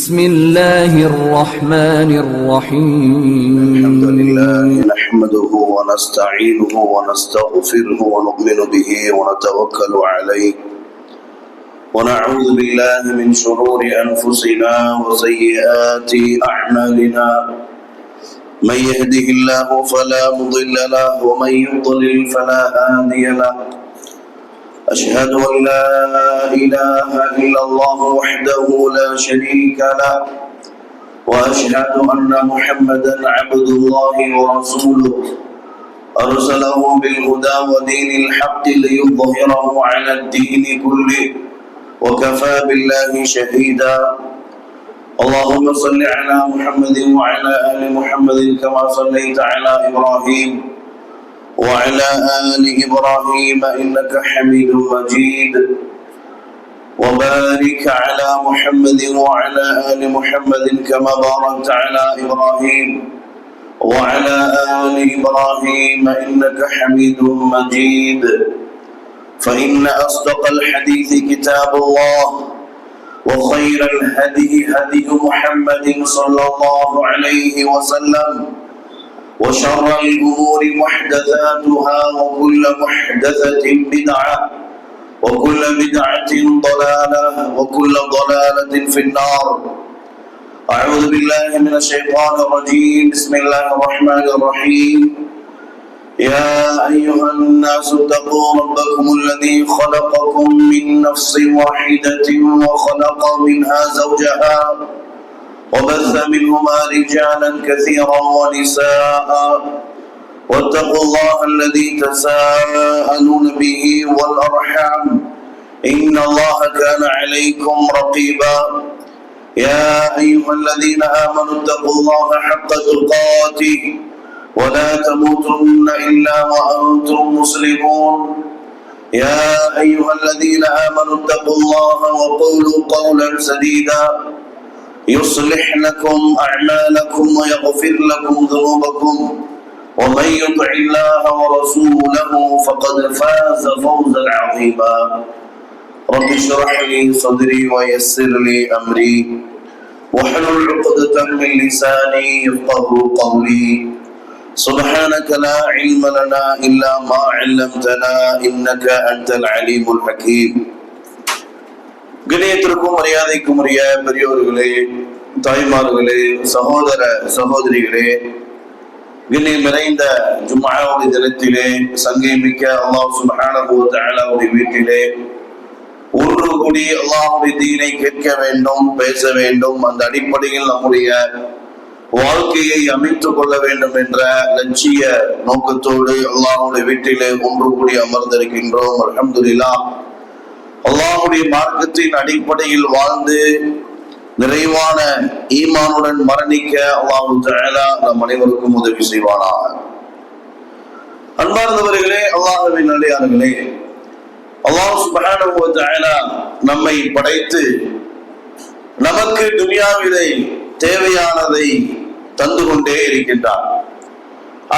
بسم الله الرحمن الرحيم الحمد لله نحمده ونستعينه ونستغفره ونؤمن به ونتوكل عليه ونعوذ بالله من شرور أنفسنا وسيئات أعمالنا من يهده الله فلا مضل له ومن يضلل فلا هادي له أشهد أن لا إله إلا الله وحده لا شريك له وأشهد أن محمدا عبد الله ورسوله أرسله بالهدى ودين الحق ليظهره على الدين كله وكفى بالله شهيدا اللهم صل على محمد وعلى آل محمد كما صليت على إبراهيم وعلى آل إبراهيم إنك حميد مجيد وبارك على محمد وعلى آل محمد كما باركت على إبراهيم وعلى آل إبراهيم إنك حميد مجيد فإن أصدق الحديث كتاب الله وخير الهدي هدي محمد صلى الله عليه وسلم وشر الأمور محدثاتها وكل محدثة بدعة وكل بدعة ضلالة وكل ضلالة في النار أعوذ بالله من الشيطان الرجيم بسم الله الرحمن الرحيم يا أيها الناس اتقوا ربكم الذي خلقكم من نفس واحدة وخلق منها زوجها وبث منهما رجالا كثيرا ونساء واتقوا الله الذي تساءلون به والأرحام إن الله كان عليكم رقيبا يا أيها الذين آمنوا اتقوا الله حق تقاته ولا تموتن إلا وأنتم مسلمون يا أيها الذين آمنوا اتقوا الله وقولوا قولا سديدا يصلح لكم أعمالكم ويغفر لكم ذنوبكم ومن يطع الله ورسوله فقد فاز فوزا عظيما رب اشرح لي صدري ويسر لي أمري واحلل عقدة من لساني يفقهوا قولي سبحانك لا علم لنا إلا ما علمتنا إنك أنت العليم الحكيم கணியத்திற்கும் மரியாதைக்கும் உரிய பெரியோர்களே, தாய்மார்களே, சகோதர சகோதரிகளே, கண்ணியம் நிறைந்த ஜும்ஆவுடைய தினத்திலே சங்கை மிக்க அல்லாஹ் சுப்ஹானஹு வ தஆலாவுடைய வீட்டிலே ஒன்று கூடி அல்லாஹ்வுடைய தீனை கேட்க வேண்டும், பேச வேண்டும், அந்த அடிப்படையில் நம்முடைய வாழ்க்கையை அமைத்துக் கொள்ள வேண்டும் என்ற லட்சிய நோக்கத்தோடு அல்லாஹ்வுடைய வீட்டிலே ஒன்று கூடி அமர்ந்திருக்கின்றோம். அல்ஹம்துலில்லாஹ். அல்லாஹ்வுடைய மார்க்கத்தின் அடிப்படையில் வாழ்ந்து நிறைவான ஈமானுடன் மரணிக்க அல்லாஹ் தஆலா நம் அனைவருக்கும் உதவி செய்வானாக. அன்பார்ந்தவர்களே, அல்லாஹ்வின் நல்லடியார்களே, அல்லாஹ் சுப்ஹானஹு வ தஆலா நம்மை படைத்து நமக்கு துனியாவிலே தேவையானதை தந்து கொண்டே இருக்கின்றார்.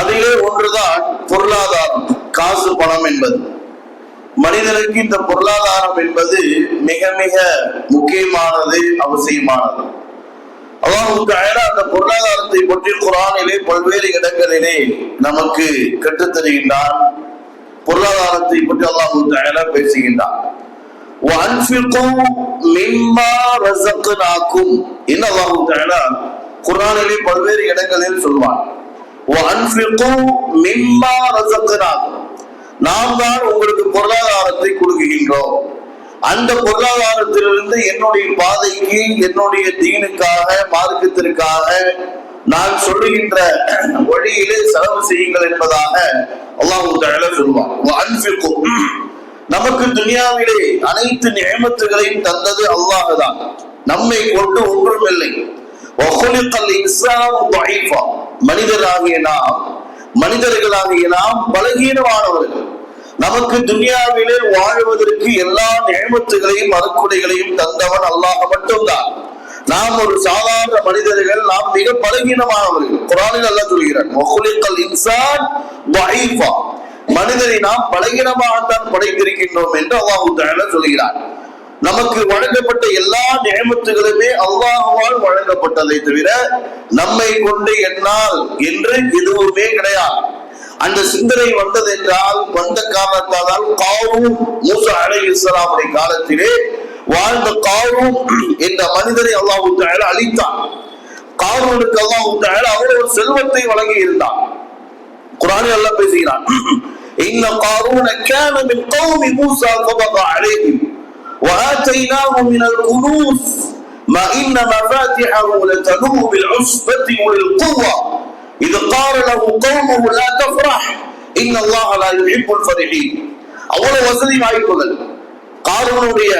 அதிலே ஒன்றுதான் பொருளாதாரம், காசு பணம் என்பது. மனிதனுக்கு இந்த பொருளாதாரம் என்பது மிக மிக முக்கியமானது, அவசியமானது. அல்லாஹ் தஆலா அந்த பொருளாதாரத்தை பற்றி குர்ஆனிலே பல்வேறு இடங்களிலே நமக்கு கற்றுத்தருகின்றான். பொருளாதாரத்தை பற்றி அல்லாஹ் தஆலா பேசுகின்றான். وَأَنْفِقُوا مِمَّا رَزَقْنَاكُمْ என்ன அல்லாஹ் தஆலா குர்ஆனிலே பல்வேறு இடங்களில் சொல்வான். وَأَنْفِقُوا مِمَّا رَزَقْنَاكُمْ நாம் தான் உங்களுக்கு பொருளாதாரத்தை கொடுக்கின்றோம். அந்த பொருளாதாரத்திலிருந்து என்னுடைய பாதைக்கு, என்னுடைய தீனுக்காக, மார்க்கத்திற்காக நான் சொல்லுகின்ற வழியிலே செலவு செய்யுங்கள் என்பதாக அல்லாஹ் தஆலா சொல்வான். நமக்கு துனியாவிலே அனைத்து நிஅமத்துகளையும் தந்தது அல்லாஹ் தான். நம்மை கொண்டு ஒன்றும் இல்லை. மனிதர்களாகிய நாம் பலகீனமானவர்கள். நமக்கு துனியாவிலே வாழ்வதற்கு எல்லா நிஅமத்துகளையும் அருக்குடைகளையும் தந்தவன் அல்லாஹ் மட்டும்தான். நாம் ஒரு சாதாரண மனிதர்கள், நாம் மிக பலகீனமானவர்கள். குர்ஆனில் அல்லாஹ் சொல்கிறான், மனிதரை நாம் பலகீனமாகத்தான் படைத்திருக்கின்றோம் என்று அல்லாஹ் தஆலா சொல்கிறார். நமக்கு வழங்கப்பட்ட எல்லா நியமத்துகளுமே அல்லாஹ்வால் வழங்கப்பட்டதை தவிர நம்மை கொண்டு என்னால் என்று எதுவுமே கிடையாது. அந்த சிந்தனை வந்தது என்றால் வந்த காரணத்தால் காரூன் மூசா அலைஹிஸ்ஸலாமுடைய காலத்திலே வாழ்ந்த காரூன் என்ற மனிதரை அல்லாஹ் தஆலா அழித்தான். காரூனுக்கு அல்லாஹ் தஆலா அவ்வளவு செல்வத்தை வழங்கி இருந்தான். குர்ஆனில் அல்லாஹ் பேசுகிறான், இன்ன காரூன கான மின் கௌமி மூசா ஃபபகா அலைஹிம் وآتيناه من الكنوز ما إن مفاتحه لتنوء بالعصبة أولي القوة إذ قال له قومه لا تفرح إن الله لا يحب الفرحين. அவ்வளவு வசதி வாய்ப்புகள். காரூனுடைய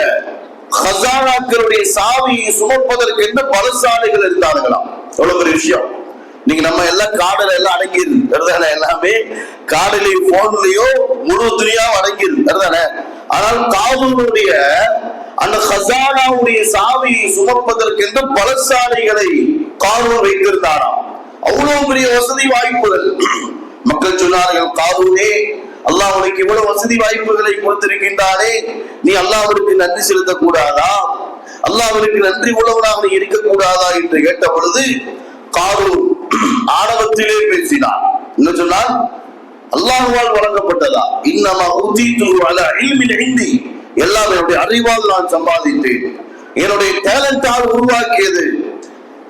ஹஸானாக்களுடைய சாவியை சுமப்பதற்கு என்ன பலசாலிகள் இருந்தார்களாம். எவ்வளவு பெரிய விஷயம். நீங்க நம்ம எல்லாம் காடல எல்லாம் அடங்கிருது, எல்லாமே காடலையோ போன்லயோ முழு துணியாவும் அடங்கிருது. ஆனால் காரூனுடைய அந்த ஹஸானாவுடைய சாவியை சுமப்பதற்கென்று பலசாலிகளை காரூன் வைத்திருந்தாராம். அவ்வளவு பெரிய வசதி வாய்ப்புகள். மக்கள் சொன்னார்கள், காரூனே, அல்லாஹ் உனக்கு இவ்வளவு வசதி வாய்ப்புகளை கொடுத்திருக்கின்றானே, நீ அல்லாஹ்விற்கு நன்றி செலுத்த கூடாதா? அல்லாஹ்விற்கு நன்றி உள்ளவனாக நீ இருக்கக்கூடாதா என்று கேட்ட பொழுது காரூன் ஆணவத்திலே பேசினார். என்ன சொன்னால், அல்லாஹ்வால் வழங்கப்பட்டதா? இன்னமா ஊதீது அலா இல்மின் இந்தி, எல்லாம் என்னுடைய அறிவால் நான் சம்பாதித்தேன், என்னுடைய டேலண்டால் உருவாக்கியது,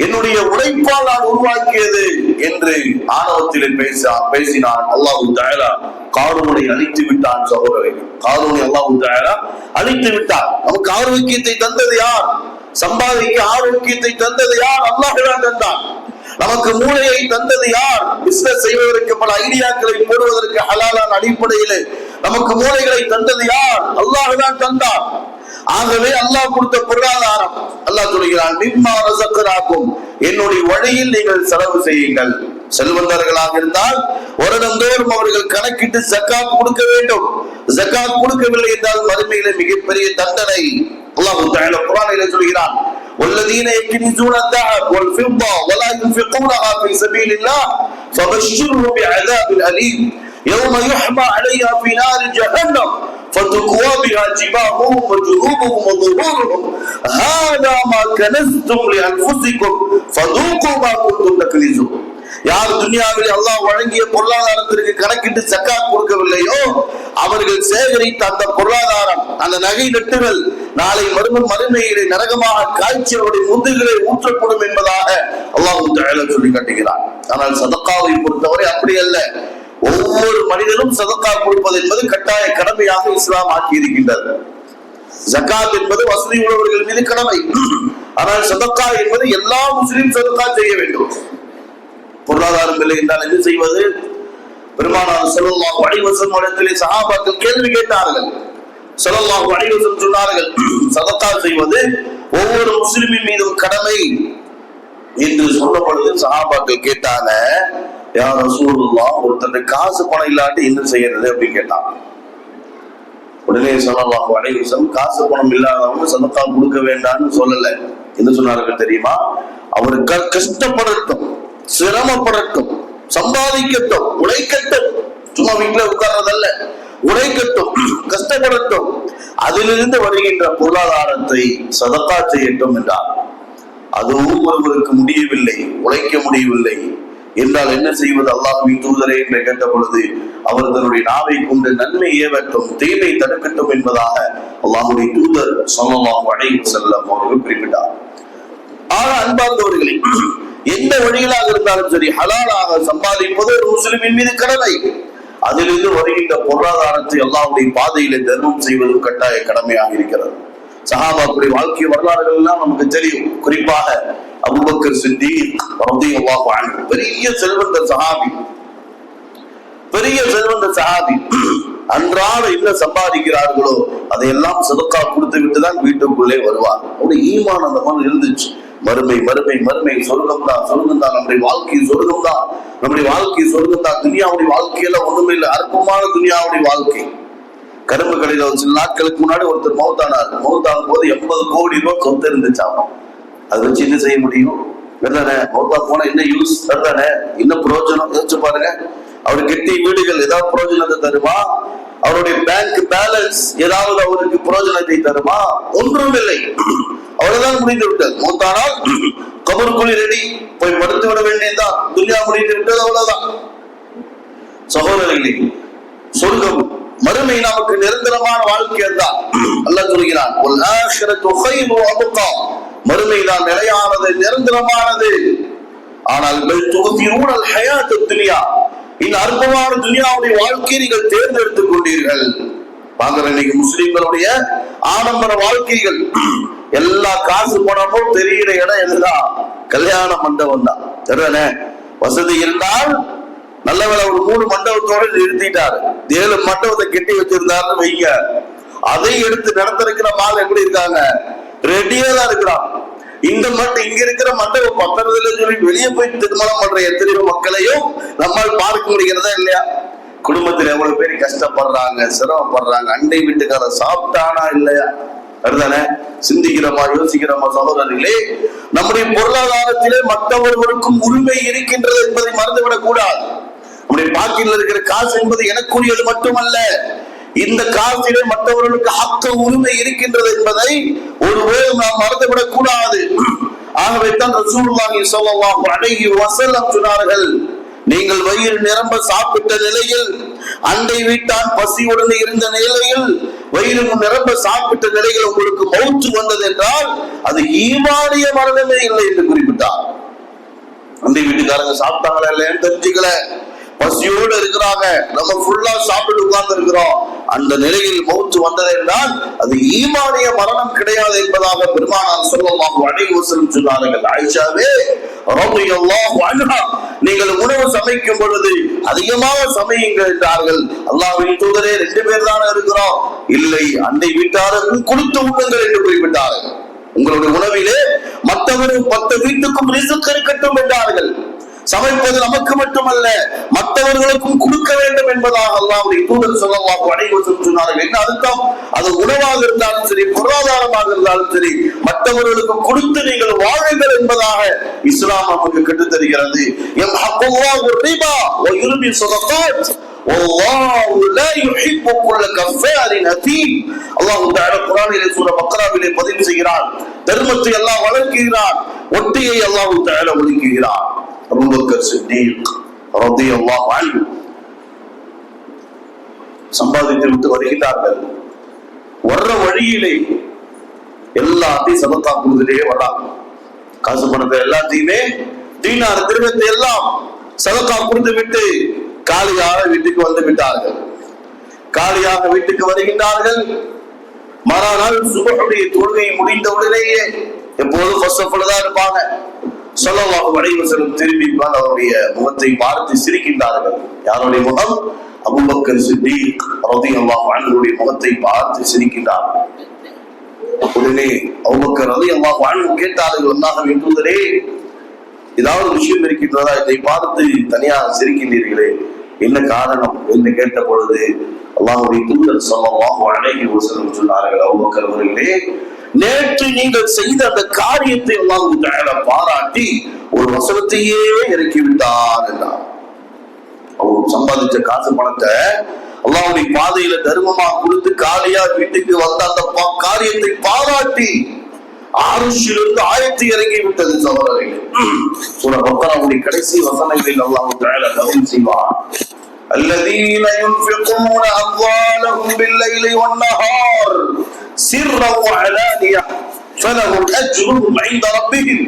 என்னுடைய உழைப்பால் நான் உருவாக்கியது என்று ஆணவத்திலே பேசினான். அல்லாஹ் தஆலா காரூனை அழித்து விட்டான். சகோதரர்கள், காரூனை அல்லாஹ் தஆலா அழித்து விட்டான். நமக்கு ஆரோக்கியத்தை தந்தது யார்? சம்பாதிக்க ஆரோக்கியத்தை தந்தது யார்? அல்லாஹ் தான் தந்தான். நமக்கு மூளையை தந்தது யார்? பிசினஸ் செய்வதற்கு பல ஐடியாக்களை போடுவதற்கு ஹலாலான அடிப்படையில் நமக்கு மூளைகளை தந்தது யார்? அல்லாஹ் தான் தந்தான். ஆகவே அல்லாஹ் கொடுத்த பொருளாதாரம், அல்லாஹ் சொல்கிறான், மிம்மா ரஸக்னாக்கும், என்னுடைய வழியில் நீங்கள் செலவு செய்யுங்கள். செல்வந்தர்களாக இருந்தால் வருடந்தோறும் அவர்கள் கணக்கிட்டு ஜக்காத் கொடுக்க வேண்டும். ஜக்காத் கொடுக்கவில்லை என்றால் மறுமையிலே மிகப்பெரிய தண்டனை. அல்லாஹ் தஆலா குர்ஆனிலே சொல்கிறான், والذين يكنزون الذهب والفضة ولا ينفقونها في سبيل الله فبشرهم بعذاب أليم يوم يحمى عليها في نار جهنم فتكوى بها جباههم وجنوبهم وظهورهم هذا ما كنزتم لأنفسكم فذوقوا ما كنتم تكنزون. யார் துன்யாவில் அல்லாஹ் வழங்கிய பொருளாதாரத்திற்கு கணக்கிட்டு ஜக்காத் கொடுக்கவில்லையோ அவர்கள் சேகரித்த அந்த பொருளாதாரம், அந்த நகை நட்டுகள் நாளை மறுமையிலே நரகமாக காய்ச்சலுடைய முதுகிலே ஊற்றப்படும் என்பதாக அல்லாஹ் தஆலா சொல்லி காட்டுகிறார். ஆனால் சதக்காவை பொறுத்தவரை அப்படி அல்ல. ஒவ்வொரு மனிதனும் சதக்கா கொடுப்பது என்பது கட்டாய கடமையாக இஸ்லாம் ஆக்கி இருக்கின்றது. ஜக்காத் என்பது வசதி உள்ளவர்கள் மீது கடமை. ஆனால் சதக்கா என்பது எல்லா முஸ்லிம் சதக்கா செய்ய வேண்டும். பொருளாதாரம் இல்லை என்றால் என்ன செய்வது? பெருமானார் ஸல்லல்லாஹு அலைஹி வஸல்லம் இடத்திலே சஹாபாக்கள் கேள்வி கேட்டார்கள். ஸல்லல்லாஹு அலைஹி வஸல்லம் சொன்னார்கள், சதக்கா செய்வது ஒவ்வொரு முஸ்லிமின் மீதும் கடமை என்று சொன்ன பொழுது சஹாபாக்கள் கேட்டாங்க, யா ரசூலுல்லாஹ், ஒருத்தர் காசு பணம் இல்லாட்டி என்ன செய்யறது அப்படின்னு கேட்டான். உடனே ஸல்லல்லாஹு அலைஹி வஸல்லம் காசு பணம் இல்லாதவங்க சதக்கா கொடுக்க வேண்டாம்னு சொல்லல. என்ன சொன்னார்கள் தெரியுமா? அவர் கஷ்டப்படட்டும், சிரமப்படட்டும், சம்பாதிக்கட்டும், உழைக்கட்டும். சும்மா வீட்டுல உட்கார்றதல்ல, உழைக்கட்டும், கஷ்டப்படட்டும், அதிலிருந்து வருகின்ற பொருளாதாரத்தை சதக்கா செய்யட்டும் என்றார். அதுவும் ஒருவருக்கு முடியவில்லை, உழைக்க முடியவில்லை என்றால் என்ன செய்வது? அல்லாஹ்வின் தூதரே என்று கேட்ட பொழுது அவர் தன்னுடைய நாவை கொண்டு நன்மை ஏவட்டும், தீமை தடுக்கட்டும் என்பதாக அல்லாஹ்வுடைய தூதர் ஸல்லல்லாஹு அலைஹி வஸல்லம் அவர்கள் குறிப்பிட்டார். ஆனால் அன்பார்ந்தவர்களே, எந்த வழிகளாக இருந்தாலும் சரி ஹலாலாக சம்பாதிப்பது ஒரு முஸ்லிமின் மீது கடமை. அதிலிருந்து வருகின்ற பொருளாதாரத்தை அல்லாஹ்வுடைய பாதையிலே தர்மம் செய்வதும் கட்டாய கடமையாக இருக்கிறது. சஹாபாக்களுடைய வாழ்க்கை வரலாறுகள் எல்லாம் நமக்கு தெரியும். குறிப்பாக அபூபக்கர் சித்தீக் ரலியல்லாஹு அன்ஹு பெரிய செல்வந்த சஹாபி, பெரிய செல்வந்த சஹாபி. அன்றாட என்ன சம்பாதிக்கிறார்களோ அதையெல்லாம் சதக்கா கொடுத்து விட்டுதான் வீட்டுக்குள்ளே வருவார். அவருடைய ஈமான் அந்த மாதிரி இருந்துச்சு. மறுமை மறுமை மறுமை, சொர்க்கம் தான், சொர்க்கம் தான், நம்முடைய வாழ்க்கை சொர்க்கம் தான், நம்முடைய வாழ்க்கை சொர்க்கம் தான். துனியாவுடைய வாழ்க்கையில ஒண்ணுமே இல்லை, அற்பமான துனியாவுடைய வாழ்க்கை. கரும்பு கடையில சில நாட்களுக்கு முன்னாடி ஒருத்தர் மௌத்தானார். மௌத்தான போது 80 கோடி ரூபாய் சொத்து இருந்துச்சாகும். அதை வச்சு என்ன செய்ய முடியும்? வேறதானே? மௌத்தா போனா என்ன யூஸ்? வேறதானே? என்ன பிரயோஜனம்? யோசிச்சு பாருங்க. அவரு கெட்டி வீடுகள் ஏதாவது பிரயோஜனத்தை தருமா? அவருடைய பேங்க் பேலன்ஸ் ஏதாவது அவருக்கு பிரயோஜனத்தை தருமா? ஒன்றும் இல்லை. அவ்வளவுதான், முடிந்து விட்டது. மூத்தானால் கபருக்குழி ரெடி, போய் படுத்து விட வேண்டியதுதான். துன்யா முடிந்து விட்டது, அவ்வளவுதான். சகோதரர்களே, சொர்க்கம் மறுமை நமக்கு நிரந்தரமான வாழ்க்கை தான். அல்லாஹ் சொல்கிறான், மறுமை தான் நிலையானது, நிரந்தரமானது. ஆனால் இந்த அற்பமான துனியாவுடைய வாழ்க்கையை நீங்கள் தேர்ந்தெடுத்துக் கொண்டீர்கள். பாக்குற இன்னைக்கு முஸ்லிம்களுடைய ஆடம்பர வாழ்க்கைகள் எல்லா காசு போனப்போ தெரிகிற இடம் எதுதான்? கல்யாண மண்டபம் தான். சரிதானே? வசதி இருந்தால் நல்ல வேலை ஒரு 3 மண்டபத்தோட நிறுத்திட்டாரு. 7 மண்டபத்தை கெட்டி வச்சிருந்தாருன்னு வைங்க, அதை எடுத்து நடத்திருக்கிற மால் எப்படி இருக்காங்க? ரெடியா தான் இருக்கிறான். இந்த மட்டும் இங்க இருக்கிற மண்டபம் பத்திரத்துல சொல்லி வெளியே போய் திருமணம் பண்ற எத்தனையோ மக்களையும் நம்மால் பார்க்க முடிகிறதா இல்லையா? குடும்பத்தில் எவ்வளவு பேர் கஷ்டப்படுறாங்க, சிரமப்படுறாங்க. அண்டை வீட்டுக்காரர் சாப்பிட்டானா இல்லையா? அதுதானே சிந்திக்கிறோமா, யோசிக்கிறோமா? சகோதரர்களே, நம்முடைய பொருளாதாரத்திலே மற்றவர்களுக்கும் உரிமை இருக்கின்றது என்பதை மறந்துவிடக் கூடாது. நம்முடைய பாக்கில் இருக்கிற காசு என்பது எனக்குரியது மட்டுமல்ல, இந்த காசிலே மற்றவர்களுக்கு ஹக்க உரிமை இருக்கின்றது என்பதை ஒருவேளை நாம் மறந்துவிடக் கூடாது. ஆகவே தான் ரசூலுல்லாஹி ஸல்லல்லாஹு அலைஹி வஸல்லம் சொன்னார்கள், நீங்கள் வயிறு நிரம்ப சாப்பிட்ட நிலையில், அண்டை வீட்டான் பசியுடன் இருந்த நிலையில், வயிறு நிரம்ப சாப்பிட்ட நிலையில் உங்களுக்கு மௌத்து வந்தது என்றால் அது ஈமானிய மரணமே இல்லை என்று குறிப்பிட்டார். அண்டை வீட்டுக்காரங்க சாப்பிட்டாங்களா இல்லையான்னு தெரிஞ்சுக்கல, பசியோடு இருக்கிறாங்க, நம்ம ஃபுல்லா சாப்பிட்டு உட்கார்ந்து இருக்கிறோம், அந்த நிலையில் மௌத்து வந்தது என்றால் அது ஈமானிய மரணம் கிடையாது என்பதாக பெருமானார் ஸல்லல்லாஹு அலைஹி வஸல்லம் சொன்னார்கள். ஆயிஷாவே ரலியல்லாஹு அன்ஹா, நீங்கள் உணவு சமைக்கும் பொழுது அதிகமாக சமையுங்கள் என்றார்கள். அல்லாஹ்வின் தூதரே, 2 பேர் தானே இருக்கிறோம். இல்லை, அண்டை வீட்டாருக்கும் கொடுத்து உண்ணுங்கள் என்று குறிப்பிட்டார்கள். உங்களுடைய உணவிலே மற்றவரும் 10 வீட்டுக்கும் ரிஸ்க் இருக்கட்டும் என்றார்கள். சமைப்பது நமக்கு மட்டுமல்ல, மற்றவர்களுக்கும் கொடுக்க வேண்டும் என்பதாக அல்லாஹ்வுடைய தூதர் ஸல்லல்லாஹு அலைஹி வஸல்லம் சொன்னார்கள். என்ன அர்த்தம்? அது உணவாக இருந்தாலும் சரி, பொருளாதாரமாக இருந்தாலும் சரி, மற்றவர்களுக்கு கொடுத்து நீங்கள் வாழுங்கள் என்பதாக இஸ்லாம் நமக்கு கற்றுத் தருகிறது. யம்ஹகுல்லாஹு ரிபா வ யுர்பி ஸதகாத் வல்லாஹு லா யுஹிப்பு குல்ல கஃபாரின் அதீம். அல்லாஹ் தஆலா குர்ஆனிலே சூரா பக்ராவிலே பதிவு செய்கிறார், தர்மத்தை அல்லாஹ் வளர்க்கிறார், ஒட்டியை அல்லாஹ் தஆலா ஒதுக்குகிறார். அபூபக்கர் சித்தீக் ரலியல்லாஹு அன்ஹு சம்பாதித்து விட்டு வருகிறார்கள். வர்ற வழியிலே எல்லாத்தையும் சதக்கா கொடுத்துட்டே வர்றாங்க. காசு பணத்தை எல்லாத்தையுமே, தீனார் திருமணத்தை எல்லாம் சதக்கா கொடுத்து விட்டு காலியாக வீட்டுக்கு வந்து விட்டார்கள். காலியாக வீட்டுக்கு வருகின்றார்கள். மறுநாள் சுபஹுடைய தொழுகை முடிந்த உடனேயே, எப்போதும் ஃபர்ஸ்ட் ஆஃப் ஆல் தான் இருப்பாங்க, ஸல்லல்லாஹு அலைஹி வஸல்லம் திரும்பி அவருடைய முகத்தை பார்த்து சிரிக்கின்றார்கள். யாருடைய முகம்? அபூபக்கர் சித்தீக் ரலியல்லாஹு அன்ஹுடைய முகத்தை பார்த்து சிரிக்கின்றார்கள். உடனே அபூபக்கர் ரலியல்லாஹு அன்ஹு கேட்டார்கள், அல்லாஹ்வின் தூதரே, ஏதாவது விஷயம் இருக்கின்றதா? இதை பார்த்து தனியாக சிரிக்கின்றீர்களே, என்ன காரணம் என்று கேட்ட பொழுது அல்லாஹ்வுடைய தூதர் ஸல்லல்லாஹு அலைஹி வஸல்லம் சொன்னார்கள், அபூபக்கர் அவர்களே, நேற்று நீங்கள் செய்த அந்த காரியத்தை அல்லாஹ் தஆலா பாராட்டி ஒரு வசனத்தையே இறக்கி விட்டார் என்றார். அவர் சம்பாதிச்ச காசு பணத்தை அல்லாஹ்வுடைய பாதையில தர்மமா கொடுத்து காலியா வீட்டுக்கு வந்த அந்த காரியத்தை பாராட்டி ஆருஷிலிருந்து ஆயத்தை இறங்கி விட்டது. சகோதரர்களே, சூரா பக்ராவுடைய கடைசி வசனங்களில் அல்லாஹ் தஆலா கவனம் செய்வார், الذين ينفقون أموالهم بالليل والنهار سرا وعلانية فلهم أجرهم عند ربهم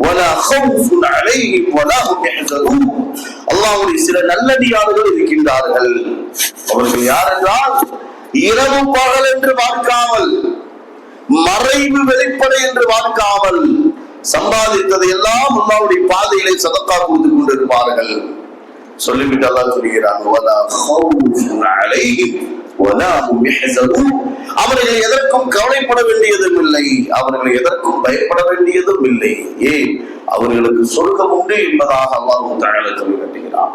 ولا خوف عليهم ولا هم يحزنون. அல்லாஹ்வுடைய சில நல்லடியார்கள் இருக்கின்றார்கள். அவர்கள் யார் என்றால், இரவு பகல் என்று பார்க்காமல், மறைவு வெளிப்படை என்று பார்க்காமல், சம்பாதித்ததை எல்லாம் அல்லாஹ்வுடைய பாதையிலே சதக்கா கொடுத்து கொண்டிருப்பார்கள். சொல்லிவிட்டு அல்லாஹ் சொல்கிறான், வலா ஹௌஃபுன் அலைஹிம் வலா ஹும் யஹ்ஸனூன். அவர்கள் எதற்கும் கவலைப்பட வேண்டியதும் இல்லை, அவர்கள் எதற்கும் பயப்பட வேண்டியதும் இல்லை. ஏன்? அவர்களுக்கு சொர்க்கம் உண்டு என்பதாக அல்லாஹ் தஆலா சொல்லி காட்டுகிறார்.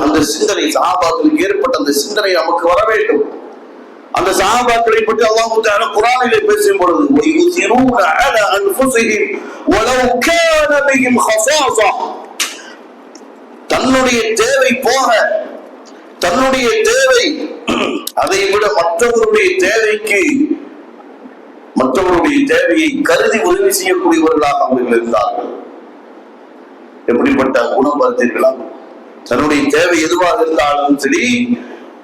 அந்த சிந்தனை சஹாபாக்களுக்கு ஏற்பட்ட அந்த சிந்தனை நமக்கு வர வேண்டும். அந்த சஹாபாக்களை பற்றி அல்லாஹ் தஆலா குர்ஆனிலே பேசும் பொழுது, வயுஸிரூன அலா அன்ஃபுஸிஹிம் வலவ் கான பிஹிம் ஹஸாஸா, தன்னுடைய தேவை போக, தன்னுடைய தேவை அதை விட மற்றவருடைய தேவையை கருதி உதவி செய்யக்கூடியவர்களாக அவர்கள் இருந்தார்கள். எப்படிப்பட்ட குணம் பார்த்தீர்களா? தன்னுடைய தேவை எதுவாக இருந்தாலும் சரி,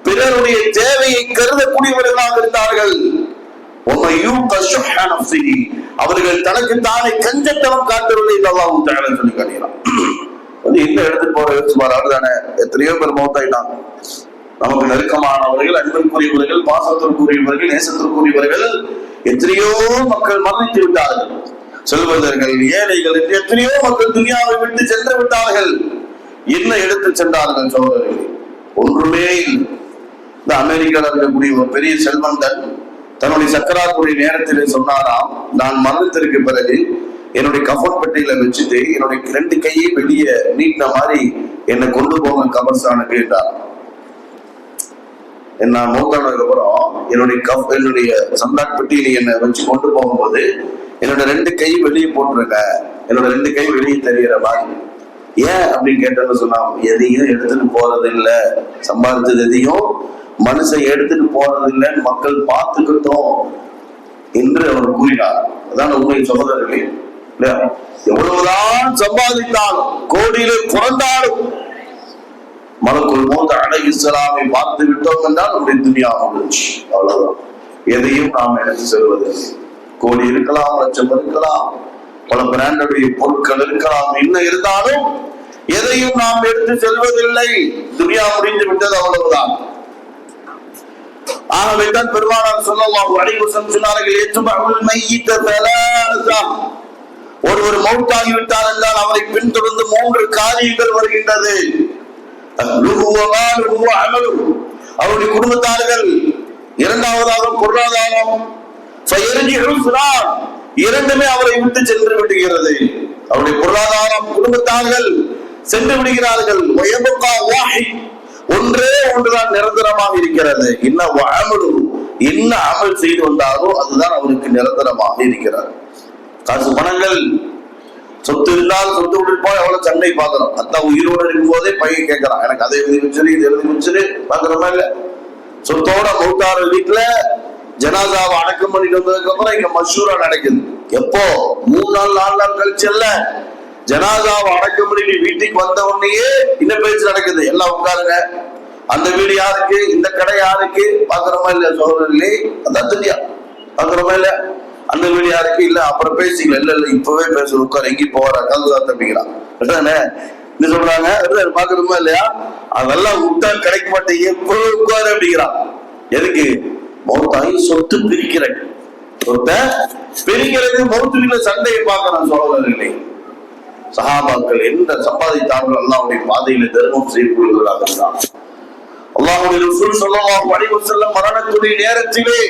பிறருடைய தேவையை கருதக்கூடியவர்களாக இருந்தார்கள். அவர்கள் தனக்கு தானே கஞ்சத்தனம் காட்டவில்லை சொல்லி காட்டுகிறான். என்ன எடுத்துட்டு போற யோசிப்பாரு தானே. எத்தனையோ பேர் மௌத்தாயிட்டாங்க. நமக்கு நெருக்கமானவர்கள், அன்பிற்குரியவர்கள், பாசத்திற்குரியவர்கள், நேசத்திற்குரியவர்கள், எத்தனையோ மக்கள் மரணித்து விட்டார்கள். செல்வந்தர்கள், ஏழைகள் என்று எத்தனையோ மக்கள் துனியாவை விட்டு சென்று விட்டார்கள். என்ன எடுத்து சென்றார்கள் சோதரர்கள்? ஒன்றுமே இல்லை. இந்த அமெரிக்காவில் இருக்கக்கூடிய ஒரு பெரிய செல்வந்தன் தன்னுடைய சக்கராத்துடைய நேரத்திலே சொன்னாராம், நான் மரணத்திற்கு பிறகு என்னுடைய கஃபன் பெட்டியில வச்சுட்டு என்னுடைய 2 கையை வெளியே நீட்டின மாதிரி என்னை கொண்டு போங்க கபர்ஸ்தானுக்கு என்றார். நான் மௌத்தானதுக்கு அப்புறம் என்னுடைய சந்தாட் பெட்டியில என்னை வச்சு கொண்டு போகும்போது என்னோட 2 கை வெளியே போட்டுருங்க, என்னோட 2 கை வெளியே தெரிகிற மாதிரி. ஏன் அப்படின்னு கேட்டேன்னு சொன்னா, எதையும் எடுத்துட்டு போறது இல்லை, சம்பாதிச்சது எதையும் மனுஷன் எடுத்துட்டு போறது இல்லைன்னு மக்கள் பார்த்துக்கிட்டோம் என்று அவர் கூறினார். அதான் உண்மை சகோதரர்களே. எவ்வளவுதான் சம்பாதித்தாலும், கோடியிலே பிறந்தாலும், மலக்குல் மௌத் அலைஹிஸ்ஸலாமை பார்த்து விட்டோம் என்றால் நம்முடைய துனியா முடிஞ்சு. அவ்வளவுதான். எதையும் நாம் எடுத்து செல்வதில்லை. கோடி இருக்கலாம், லட்சம் இருக்கலாம், பல பிராண்டுடைய பொருட்கள் இருக்கலாம், என்ன இருந்தாலும் எதையும் நாம் எடுத்து செல்வதில்லை. துனியா முடிந்து விட்டது, அவ்வளவுதான். ஆகவேதான் பெருமானார் ஸல்லல்லாஹு அலைஹி வஸல்லம் சொன்னார்கள், யத்பஉல் மையித தலாஸா. ஒருவர் மௌத்தாகி விட்டார் என்றால் அவரை பின்தொடர்ந்து 3 காரியங்கள் வருகின்றது. அவருடைய குடும்பத்தார்கள், இரண்டாவதாக பொருளாதாரம், இரண்டுமே அவரை விட்டு சென்று விடுகிறது. அவருடைய பொருளாதாரம், குடும்பத்தார்கள் சென்று விடுகிறார்கள். ஒன்றே ஒன்றுதான் நிரந்தரமாக இருக்கிறது. என்ன அமல் செய்து வந்தாரோ அதுதான் அவருக்கு நிரந்தரமாக இருக்கிறார். காசு பணங்கள், சொத்து இருந்தால் சொத்து விட்டு போய் எவ்வளவு சண்டை பார்க்கிறோம். அதான் உயிரோடு இருக்கும் போதே பையன் கேட்கறான், எனக்கு அதை எழுதி வச்சிரு, இது எழுதி வச்சிரு, பாக்குறோமா இல்ல? சொத்தோட மௌத்தார வீட்டுல ஜனாதாவை அடக்கம் பண்ணிட்டு வந்ததுக்கு அப்புறம் இங்க மஷூரா நடக்குது. எப்போ? 3 நாள் 4 நாள் கழிச்சு அல்ல, ஜனாதாவை அடக்கம் பண்ணி வீட்டுக்கு வந்த உடனேயே இந்த பேச்சு நடக்குது. எல்லாம் உட்காருங்க, அந்த வீடு யாருக்கு, இந்த கடை யாருக்கு, பாக்குறோமா இல்ல சோதரர்களே? அதான் தெரியா, பாக்குறோமா இல்ல? அந்த வீடு யாருக்கு, இல்ல அப்புறம் பேசிக்கல, இல்ல இப்பவே பேச உட்கார், எங்கேயும் போற கல்வி தம்பிக்கலாம் என்ன சொல்றாங்க, பாக்குறோமா இல்லையா? அதெல்லாம் விட்டா கிடைக்க மாட்டேன், எப்போ உட்காரு அப்படிங்கிறான். எதுக்கு? மௌத்தாகி சொத்து பிரிக்கிறேன், சொத்தை பிரிக்கிறது, மௌத்துவில சண்டையை பார்க்கணும் சோதரர்களே. சஹாபாக்கள் என்ன சம்பாதித்தார்கள்? அல்லாஹ்வுடைய பாதையில தர்மம் செய்யக்கூடியவர்களாக இருந்தார். அல்லாஹ்வுடைய ரசூல் ஸல்லல்லாஹு அலைஹி வஸல்லம் மரணத்துடைய நேரத்திலே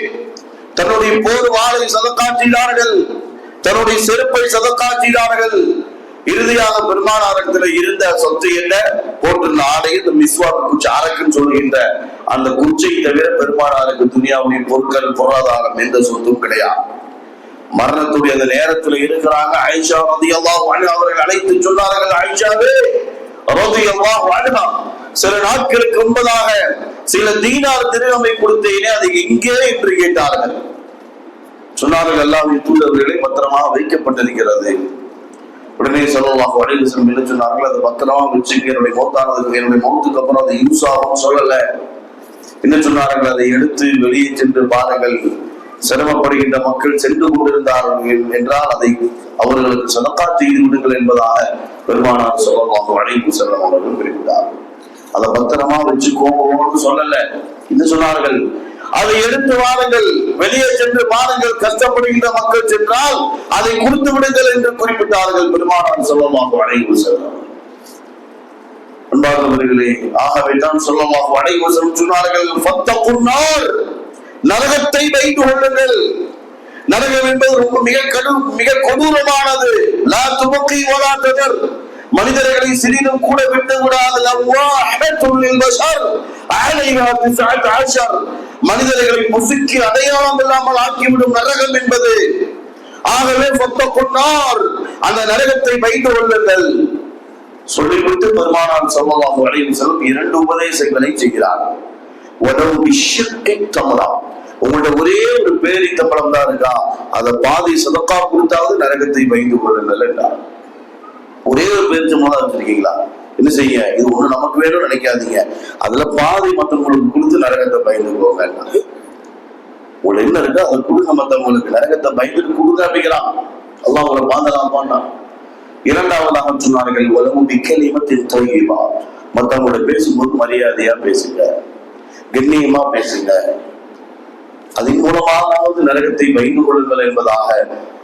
தன்னுடைய போர் வாளை சதகா செய்தார்கள், தன்னுடைய செருப்பை சதகா செய்தார்கள். இறுதியாக பெருமானாரத்தில் இருந்த சொத்து என்ன? போட்டிருந்த ஆடை, இந்த மிஸ்வாக் குச்சி, அரக்குன்னு சொல்கின்ற அந்த குச்சை தவிர பெருமானாருக்கு துனியாவுடைய பொருட்கள், பொருளாதாரம் எந்த சொத்தும் கிடையாது. மரணத்துடைய அந்த நேரத்துல இருக்கிறாங்க. ஆயிஷா ரலியல்லாஹு அன்ஹா அவர்கள் அழைத்து சொன்னார்கள், ஆயிஷாவே ரலியல்லாஹு அன்ஹா, சில நாட்களுக்கு முன்பதாக சில தீனார் திரகமை கொடுத்தேனே, அது எங்கே என்று கேட்டார்கள். சொன்னார்கள், அல்லாஹ்வின் தூதர்களே, பத்திரமாக வைக்கப்பட்டிருக்கிறது. உடனே ஸல்லல்லாஹு அலைஹி வஸல்லம் என்ன சொன்னார்கள்? அது பத்திரமா வச்சுக்க, என்னுடைய மௌத்தானதுக்கு, என்னுடைய மௌத்துக்கு அப்புறம் அது யூஸ் ஆகும் சொல்லல. என்ன சொன்னார்கள்? அதை எடுத்து வெளியே சென்று பாருங்கள், சிரமப்படுகின்ற மக்கள் சென்று கொண்டிருந்தார்கள் என்றால் அதை அவர்களுக்கு சதகா செய்து விடுங்கள் என்பதாக பெருமானார் ஸல்லல்லாஹு அலைஹி வஸல்லம் அவர்கள் குறிப்பிட்டார்கள். அதை பத்திரமா வச்சுக்கோன்னு சொல்லல. என்ன சொன்னார்கள்? அதை எடுத்து வாருங்கள், வெளியே சென்று பாருங்கள், கஷ்டப்படுகின்ற மக்கள் சென்றால் அதை கொடுத்து விடுங்கள் என்று குறிப்பிட்டார்கள் பெருமானார் ஸல்லல்லாஹு அலைஹி வஸல்லம். அன்பார்ந்தவர்களே, ஆகவே தான் ஸல்லல்லாஹு அலைஹி வஸல்லம் சொன்னார்கள், ஃபத்தகுன்னார், நரகத்தை வைத்து கொள்ளுங்கள். நரகம் என்பது ரொம்ப மிக கொடூரமானது. லா துபக்கி வலா ததர், மனிதர்களை சிறிதும் கூட விட்டு விடாது. மனிதர்களை முசுக்கி அடையாளம் இல்லாமல் ஆக்கிவிடும் நரகம் என்பது. ஆகவே ஃபத்தகுன்னார், அந்த நரகத்தை வைத்து கொள்ளுங்கள் சொல்லிவிட்டு பெருமானார் ஸல்லல்லாஹு அலைஹி வஸல்லம் 2 உபதேசங்களை செய்கிறார். உணவு விஷயத்தை தமலாம். உங்கள்ட்ட ஒரே ஒரு பேரித்தம்பளம் தான் இருக்கா, அதை பாதி சதக்கா கொடுத்தாவது நரகத்தை பயந்து கொள்ளுங்கள் என்றார். ஒரே ஒரு பேரிச்சம்பளம் தான் வச்சிருக்கீங்களா, என்ன செய்ய, இது ஒண்ணு நமக்கு வேணும்னு நினைக்காதீங்க, அதுல பாதி மற்றவங்களுக்கு கொடுத்து நரகத்தை பயந்து போங்க. உங்களுக்கு என்ன இருக்கு அதை கொடுங்க, மற்றவங்களுக்கு நரகத்தை பயந்துட்டு கொடுங்க அப்படிங்கிறான். அல்லாஹ் உங்களை பாந்தலாம் பண்ணான். இரண்டாவதாக சொன்னார்கள், உலகம் மிக்கலிமத்தின் தொய்வா, மற்றவங்களோட பேசும்போது மரியாதையா பேசுங்க, கண்ணியமா பேசுங்க, அதன் மூலமாவது நரகத்தை பயந்து கொள்ளுங்கள் என்பதாக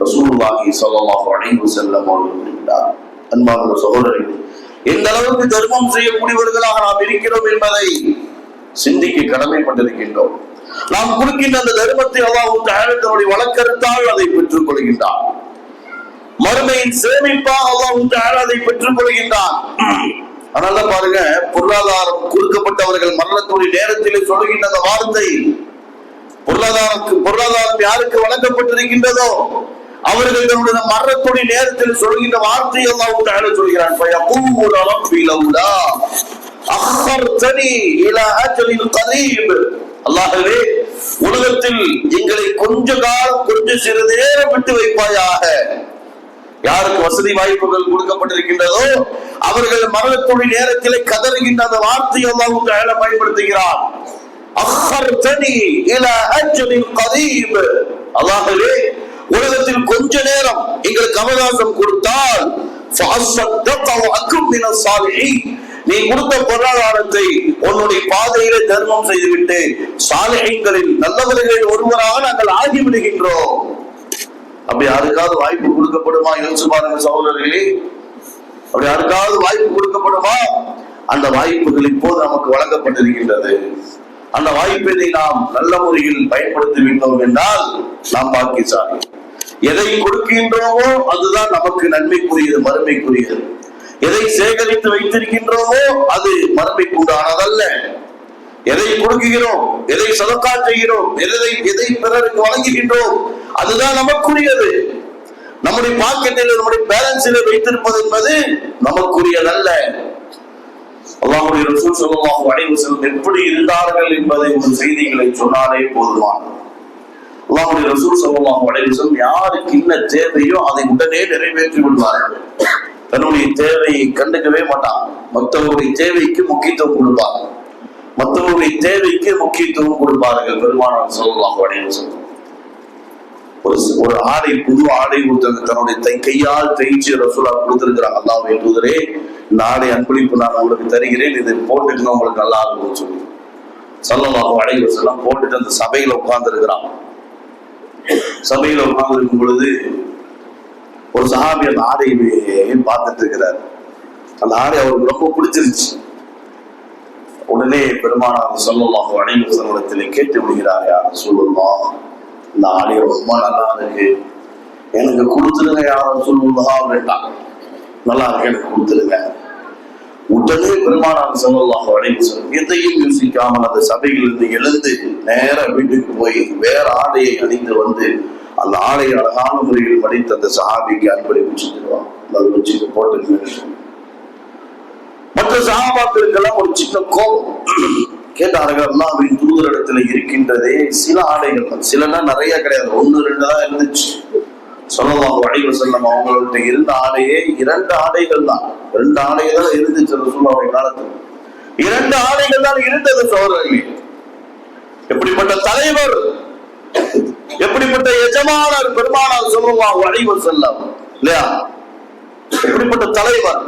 ரசூலுல்லாஹி ஸல்லல்லாஹு அலைஹி வஸல்லம் அவர்கள் கூறினார். அன்பார்ந்த சகோதரர்களே, எந்த அளவுக்கு தர்மம் செய்யக்கூடியவர்களாக நாம் இருக்கிறோம் என்பதை சிந்திக்க கடமைப்பட்டிருக்கின்றோம். நாம் கொடுக்கின்ற அந்த தர்மத்தை அல்லாஹ் தன்னுடைய வழக்கறுத்தால் அதை பெற்றுக் கொள்கின்றான். மறுமையின் சேமிப்பாக அல்லாஹ் அதை பெற்றுக் கொள்கின்றான். அதனால பாருங்க, பொருளாதாரம் கொடுக்கப்பட்டவர்கள் மரணத்துடைய நேரத்திலே சொல்கின்ற அந்த வார்த்தை, பொருளாதாரம் யாருக்கு வழங்கப்பட்டிருக்கின்றதோ அவர்கள் தன்னுடைய மரணத்துடைய நேரத்தில் சொல்கின்ற வார்த்தை அல்லாஹ் தஆலா சொல்கிறான், ஃபயகூலு ரப்பி லௌலா அഖர்தனி இலா அஜலின் கரீப். அல்லாஹ்வே, உலகத்தில் எங்களை கொஞ்ச காலம், கொஞ்சம் சிறிது நேரம் விட்டு வைப்பாயாக. யாருக்கு வசதி வாய்ப்புகள் கொடுக்கப்பட்டிருக்கின்றதோ அவர்கள் மரணத்துடைய நேரத்திலே கதறுகின்ற அந்த வார்த்தையை அல்லாஹ் தஆலா பயன்படுத்துகிறார். அഖர்தனி இலா அஜலின் கரீப். அல்லாஹ்வே, உலகத்தில் கொஞ்ச நேரம் எங்களுக்கு அவகாசம் கொடுத்தால் நீ கொடுத்த பொருளாதாரத்தை உன்னுடைய பாதையிலே தர்மம் செய்துவிட்டு சாலிஹீன்களில் நல்லவர்களில் ஒருவராக நாங்கள் ஆகிவிடுகின்றோம். அப்படி யாருக்காவது வாய்ப்பு கொடுக்கப்படுமா? யோசிச்சு பாருங்க சகோதரர்களே, அப்படி யாருக்காவது வாய்ப்பு கொடுக்கப்படுமா? அந்த வாய்ப்புகள் இப்போது நமக்கு வழங்கப்பட்டிருக்கின்றது. அந்த வாய்ப்பை நாம் நல்ல முறையில் பயன்படுத்தி விட்டோம் என்றால் நாம் பாக்கியசாலி. எதை கொடுக்கின்றோமோ அதுதான் நமக்கு நன்மைக்குரியது, மறுமைக்குரியது. எதை சேகரித்து வைத்திருக்கின்றோமோ அது மறுமைக்கு உண்டானதல்ல. எதை கொடுக்கிறோம், எதை சதக்கா செய்கிறோம், எதை பிறருக்கு வழங்குகின்றோம் அதுதான் நமக்குரியது. நம்முடைய பாக்கெட்டில், நம்முடைய பேலன்ஸில் வைத்திருப்பது என்பது நமக்குரியதல்ல. அல்லாஹ்வுடைய ரசூல் ஸல்லல்லாஹு அலைஹி வஸல்லம் எப்படி இருந்தார்கள் என்பதை ஒரு செய்திகளை சொன்னாலே போதுமானது. அல்லாஹ்வுடைய ரசூல் ஸல்லல்லாஹு அலைஹி வஸல்லம் யாருக்கு என்ன தேவையோ அதை உடனே நிறைவேற்றி விடுவார்கள். தன்னுடைய தேவையை கண்டுக்கவே மாட்டாங்க. மற்றவருடைய தேவைக்கு முக்கியத்துவம் கொடுப்பார்கள், மற்றவருடைய தேவைக்கு முக்கியத்துவம் கொடுப்பார்கள். பெருமானார் ஸல்லல்லாஹு அலைஹி வஸல்லம் ஒரு ஆடை, புது ஆடை தன்னுடைய கையால் தைச்சு ரசூலா கொடுத்திருக்கிறாங்க. அல்லாஹ்வின் தூதரே, இந்த ஆடை அன்பளிப்பு நான் உங்களுக்கு தருகிறேன், இதை போட்டுக்கணும், உங்களுக்கு நல்லா இருக்கும்னு சொல்லி ஸல்லல்லாஹு அலைஹி வஸல்லம் போட்டுட்டு அந்த சபையில உட்கார்ந்து இருக்கிறான். சபையில உட்கார்ந்து இருக்கும் பொழுது ஒரு சஹாபி அந்த ஆடையை பார்த்துட்டு இருக்கிறார். அந்த ஆடை அவருக்கு ரொம்ப பிடிச்சிருச்சு. உடனே பெருமானார் ஸல்லல்லாஹு அலைஹி வஸல்லம் கேட்டு விடுகிறார், யா ரசூலுல்லாஹ், இந்த ஆடை ரொம்ப நல்லா இருக்கு, எனக்கு கொடுத்துருங்க யா ரசூலுல்லாஹ் அப்படின்ட்டான். நல்லா இருக்கு, எனக்கு கொடுத்துருங்க. உடனே பெருமானார் ஸல்லல்லாஹு அலைஹி வஸல்லம் எதையும் யோசிக்காமல் அந்த சபையிலிருந்து எழுந்து நேர வீட்டுக்கு போய் வேற ஆடையை அணிந்து வந்து அந்த ஆடையை அழகான முறையில் மடித்து அந்த சஹாபிக்கு அன்பளிப்பு செஞ்சிருவான். அதை வச்சு போட்டு மற்ற சஹாபாக்களுக்கெல்லாம் ஒரு சின்ன கோபம். கேட்டார்கள், அல்லாஹ்வின் தூதரிடத்துல இருக்கின்றதே சில ஆடைகள், சிலனா நிறைய கிடையாது, 1-2 தான் இருந்துச்சு. ஸல்லல்லாஹு அலைஹி வஸல்லம் அவங்கள்ட்ட இருந்த ஆடையே 2 ஆடைகள் தான், 2 ஆடைகள் தான் இருந்துச்சு ரசூலுல்லாஹி காலத்துல. 2 ஆடைகள் தான் இருந்தது சகோதரர்களே. எப்படிப்பட்ட தலைவர், எப்படிப்பட்ட எஜமானர் பெருமானார் ஸல்லல்லாஹு அலைஹி வஸல்லம் இல்லையா? எப்படிப்பட்ட தலைவர்.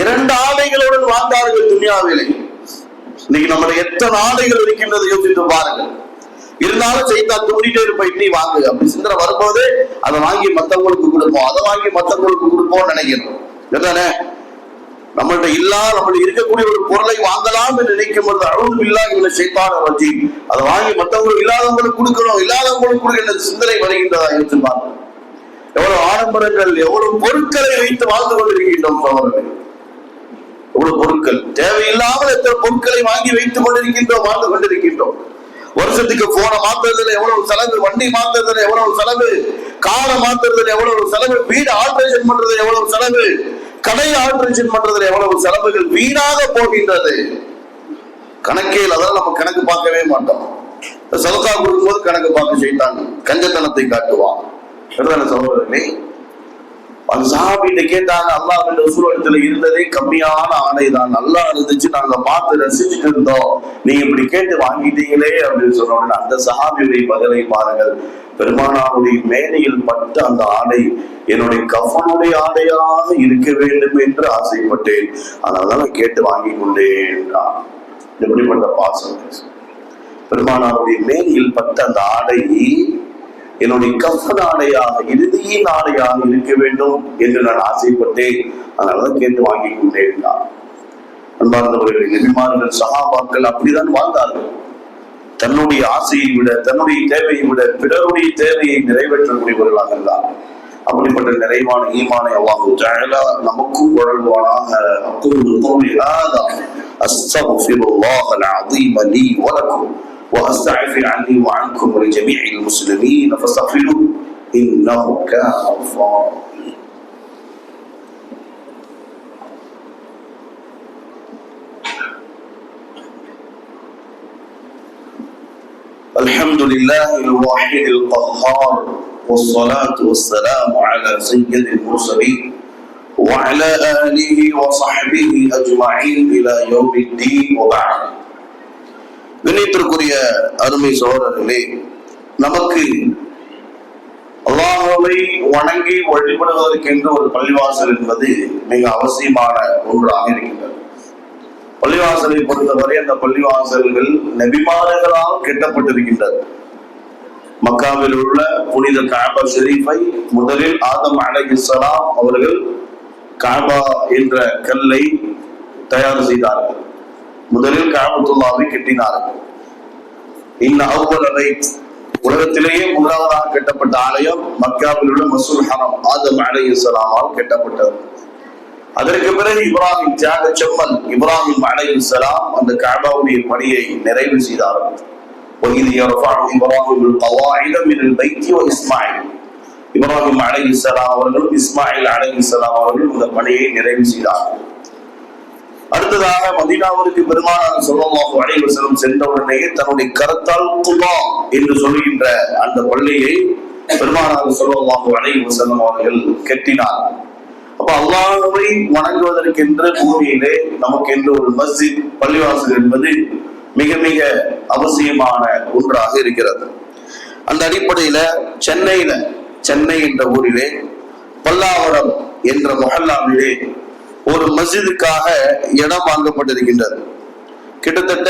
2 ஆடைகளுடன் வாழ்ந்தார்கள் துன்யாவிலே. இன்னைக்கு நம்மளுடைய எத்தனை ஆடைகள் இருக்கின்றது யோசித்து பாருங்கள். இருந்தாலும் செய்தா தூண்டிட்டே இருப்ப, இன்னி வாங்கு அப்படி சிந்தனை வரும்போது அதை வாங்கி மற்றவங்களுக்கு கொடுப்போம், அதை வாங்கி மற்றவங்களுக்கு கொடுப்போம் நினைக்கிறோம். இதுதானே நம்மள்ட்ட நம்மளுக்கு இருக்கக்கூடிய ஒரு பொருளை வாங்கலாம் என்று நினைக்கும் பொழுது அவுது பில்லாஹி மினஷ் ஷைத்தானிர் ரஜீம், அதை வாங்கி மற்றவங்களுக்கு இல்லாதவங்களுக்கு கொடுக்கணும், இல்லாதவங்களுக்கு கொடுக்கின்ற சிந்தனை வருகின்றதா யோசித்து பாருங்கள். எவ்வளவு ஆடம்பரங்கள், எவ்வளவு பொருட்களை வைத்து வாழ்ந்து கொண்டிருக்கின்றோம் சகோதரர்களே. எவ்வளவு பொருட்கள், தேவையில்லாமல் எத்தனை பொருட்களை வாங்கி வைத்துக் கொண்டிருக்கின்றோம், வாழ்ந்து கொண்டிருக்கின்றோம். வருஷத்துக்கு போன மாத்துறதுல எவ்வளவு செலவு, வண்டி மாத்துறதுல எவ்வளவு செலவு, காரை மாத்துறதுல எவ்வளவு செலவு, வீடு ஆல்ட்ரேஷன் பண்றதுல எவ்வளவு செலவு, கடை ஆல்ட்ரேஷன் பண்றதுல எவ்வளவு செலவுகள் வீணாக போகின்றது. கணக்கே அதான் நம்ம கணக்கு பார்க்கவே மாட்டோம். சதகா கொடுக்கும்போது கணக்கு பார்க்க செய்தாங்க, கஞ்சத்தனத்தை காட்டுவான். சகோதரர்களே, அந்த சஹாபிட்ட கேட்டாங்க, அல்லாஹ்வின் ரசூல் இடத்துல இருந்ததே கம்மியான ஆடை தான், நல்லா இருந்துச்சு, நாங்க பார்த்து ரசிச்சுட்டு இருந்தோம், நீங்க இப்படி கேட்டு வாங்கிட்டீங்களே அப்படின்னு சொன்னோம்னா அந்த சஹாபியுடைய பதிலை பாருங்கள். பெருமானாருடைய மேனையில் பட்ட அந்த ஆடை என்னுடைய கஃபனுடைய ஆடையாக இருக்க வேண்டும் என்று ஆசைப்பட்டேன், அதனாலதான் கேட்டு வாங்கி கொண்டேன். எப்படிப்பட்ட பாசம்! பெருமானாருடைய மேனியில் பட்ட அந்த ஆடை என்னுடைய கஃபன் ஆடையாக, இறுதியின் ஆடையாக இருக்க வேண்டும் என்று நான் ஆசைப்பட்டேன், அதனாலதான் கேட்டு வாங்கி கொண்டேன். அன்பார்ந்தவர்கள், நபிமார்கள் சஹாபாக்கள் அப்படிதான் வாழ்ந்தார்கள். தன்னுடைய ஆசையை விட, தன்னுடைய தேவையை விட பிறருடைய தேவையை நிறைவேற்றக்கூடியவர்களாக இருந்தார். அப்படிப்பட்ட நிறைவான ஈமானை அல்லாஹ் தஆலா நமக்கும் வழங்குவானாக. அக்கூலு கௌலி ஹாதா அஸ்தக்ஃபிருல்லாஹல் அஸீம் லீ வ லக்கும் وأستغفر عني وعنكم ولجميع المسلمين فاستغفروه إنه كان غفارا. الحمد لله الواحد القهار والصلاة والسلام على سيد المرسلين وعلى آله وصحبه أجمعين إلى يوم الدين وبعد. விண்ணிற்குரிய அருமை சகோதரர்களே, நமக்கு அல்லாஹ்வை வணங்கி வழிபடுவதற்கென்று ஒரு பள்ளிவாசல் என்பது மிக அவசியமான ஒன்றாக இருக்கின்றது. பள்ளிவாசலை பொறுத்தவரை அந்த பள்ளிவாசல்கள் நபிமார்களால் கட்டப்பட்டிருக்கின்றது. மக்காவில் உள்ள புனித காபா ஷெரீஃபை முதலில் ஆதம் அலைஹிஸ்ஸலாம் அவர்கள் காபா என்ற கல்லை தயார் செய்தார்கள். முதலில் காபத்துல்லாவை கட்டினார்கள். உலகத்திலேயே முதலாவதாக கட்டப்பட்ட ஆலயம் மக்காவில் உள்ள மஸ்ஜிதுல் ஹரம் ஆதம் அலைஹிஸ்ஸலாமால் கட்டப்பட்டது. அதற்கு பிறகு இப்ராஹிம் தியாக செம்மல் இப்ராஹிம் அலைஹிஸ்ஸலாம் அந்த காபாவுடைய பணியை நிறைவு செய்தார்கள். இப்ராஹிம் அலைஹிஸ்ஸலாம் அவர்களும் இஸ்மாயில் அலைஹிஸ்ஸலாம் அவர்களும் இந்த பணியை நிறைவு செய்தார்கள். அடுத்ததாக மதீனாவிற்கு பெருமானார் ஸல்லல்லாஹு அலைஹி வஸல்லம் சென்றவுடனேயே தன்னுடைய கரத்தால் குபா என்று சொல்கின்ற அந்த பள்ளியை பெருமானார் ஸல்லல்லாஹு அலைஹி வஸல்லம் அவர்கள் கட்டினார். அப்ப அல்லாஹ்வை வணங்குவதற்கென்று பூமியிலே நமக்கென்று ஒரு மஸ்ஜித், பள்ளிவாசல் என்பது மிக மிக அவசியமான ஒன்றாக இருக்கிறது. அந்த அடிப்படையில சென்னை என்ற ஊரிலே பல்லாவரம் என்ற முஹல்லாவிலே ஒரு மஸ்ஜிதுக்காக இடம் வாங்கப்பட்டிருக்கின்றது. கிட்டத்தட்ட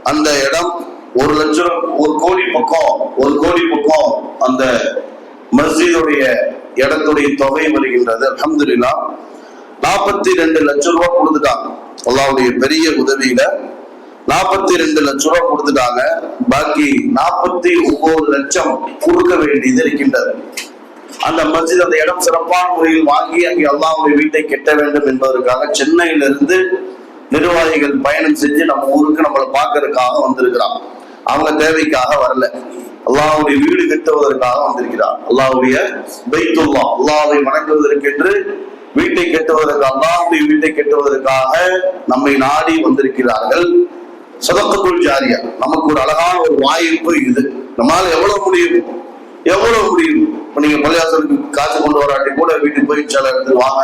அந்த இடம் 1 லட்சம், 1 கோடி பக்கம் அந்த மஸ்ஜிதுடைய இடத்துடைய தொகை வருகின்றது. அல்ஹம்துலில்லாஹ் 42 லட்சம் ரூபாய் கொடுத்துட்டாங்க. அல்லாஹ்வுடைய பெரிய உதவியில 42 லட்சம் ரூபாய் கொடுத்துட்டாங்க. பாக்கி 49 லட்சம் கொடுக்க வேண்டியது இருக்கின்றது. அந்த மஸ்ஜித், அந்த இடம் சிறப்பான முறையில் வாங்கி அங்கே அல்லாஹ்வுடைய வீட்டை கட்ட வேண்டும் என்பதற்காக சென்னையிலிருந்து நிர்வாகிகள் பயணம் செஞ்சு நம்ம ஊருக்கு நம்மளை பார்க்கறதுக்காக வந்திருக்கிறாங்க. அவங்க தேவைக்காக வரல, அல்லாஹ்வுடைய வீடு கட்டுவதற்காக வந்திருக்கிறார். அல்லாஹ்வுடைய பைத்துல்லாஹ், அல்லாஹ்வை வணங்குவதற்கென்று வீட்டை கட்டுவதற்கு, அல்லாஹ்வுடைய வீட்டை கட்டுவதற்காக நம்மை நாடி வந்திருக்கிறார்கள். சதகத்துல் ஜாரியா, நமக்கு ஒரு அழகான ஒரு வாய்ப்பு இது. நம்மளால எவ்வளவு முடியும். இப்ப நீங்க பள்ளிவாசலுக்கு காசு கொண்டு வராட்டி கூட வீட்டுக்கு போய் சில இடத்துல வாங்க,